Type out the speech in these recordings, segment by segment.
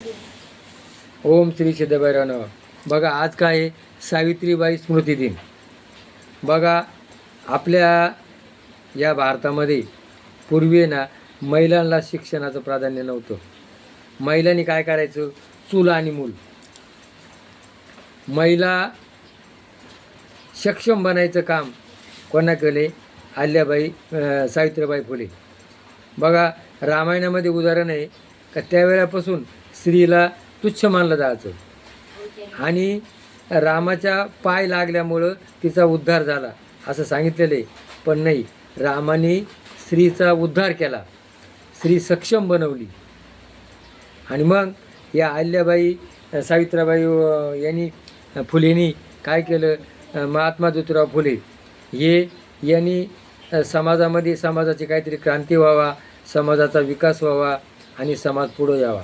ओम श्री सिद्धभैरव. बघा आज काय आहे? सावित्रीबाई स्मृती दिन. बघा आपल्या या भारतामध्ये पूर्वी ना महिलांना शिक्षणाचं प्राधान्य नव्हतं. महिलांनी काय करायचं? चूल आणि मूल. महिला सक्षम बनायचं काम कोणा केले? अहिल्याबाई सावित्रीबाई फुले. बघा रामायणामध्ये उदाहरण आहे का त्यावेळेपासून स्त्रीला तुच्छ मानलं जायचं आणि रामाच्या पाय लागल्यामुळं तिचा उद्धार झाला असं सांगितलेलं आहे. पण नाही, रामाने स्त्रीचा उद्धार केला, स्त्री सक्षम बनवली. आणि मग या अहिल्याबाई सावित्रीबाई यांनी फुलेंनी काय केलं? महात्मा ज्योतिराव फुले यांनी समाजामध्ये समाजाची काहीतरी क्रांती व्हावा, समाजाचा विकास व्हावा आणि समाज पुढं यावा.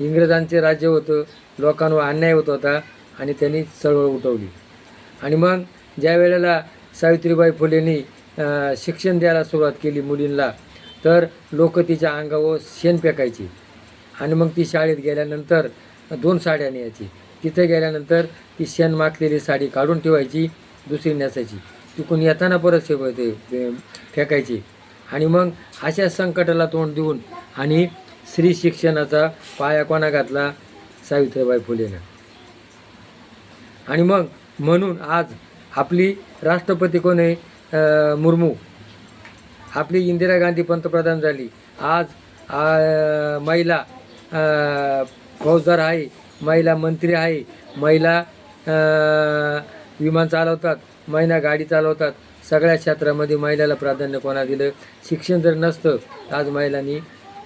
इंग्रजांचे राज्य होतं, लोकांवर अन्याय होत होता आणि त्यांनी चळवळ उठवली. आणि मग ज्या वेळेला सावित्रीबाई फुलेंनी शिक्षण द्यायला सुरुवात केली मुलींना, तर लोक तिच्या अंगावर शेण फेकायची. आणि मग ती शाळेत गेल्यानंतर 2 साड्या न्यायची. तिथे गेल्यानंतर ती शेण माखलेली साडी काढून ठेवायची, दुसरी नेसायची. तिकून येताना परत फेकायची. आणि मग अशा संकटाला तोंड देऊन आणि स्त्री शिक्षणाचा पाया कोणा घातला? सावित्रीबाई फुलेनं. आणि मग म्हणून आज आपली राष्ट्रपती कोण आहे? मुर्मू. आपली इंदिरा गांधी पंतप्रधान झाली. आज महिला फौजदार आहे, महिला मंत्री आहे, महिला विमान चालवतात, महिला गाडी चालवतात. सगळ्या क्षेत्रामध्ये महिलाला प्राधान्य कोणा दिलं? शिक्षण जर नसतं तर आज महिलांनी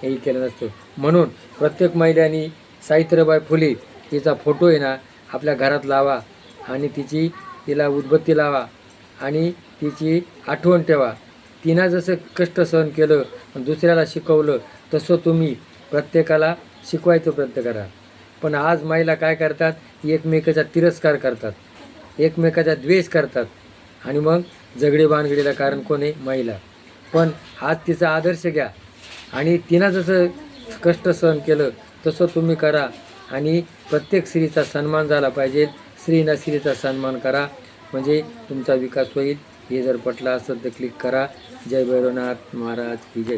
हे केलं नसतं. म्हणून प्रत्येक महिलांनी सावित्रीबाई फुले तिचा फोटो आहे ना आपल्या घरात लावा आणि तिला उदबत्ती लावा आणि तिची आठवण ठेवा. तिनं जसं कष्ट सहन केलं, दुसऱ्याला शिकवलं, तसं तुम्ही प्रत्येकाला शिकवायचा प्रयत्न करा. पण आज महिला काय करतात? एकमेकाचा तिरस्कार करतात, एकमेकाचा द्वेष करतात आणि मग झगडे भानगडीला कारण कोण आहे? महिला. पण आज तिचा आदर्श घ्या आणि तिनं जसं कष्ट सहन केलं तसं तुम्ही करा आणि प्रत्येक स्त्रीचा सन्मान झाला पाहिजे. स्त्रीनं स्त्रीचा सन्मान करा म्हणजे तुमचा विकास होईल. हे जर पटलं असेल तर क्लिक करा. जय भैरवनाथ महाराज की जय.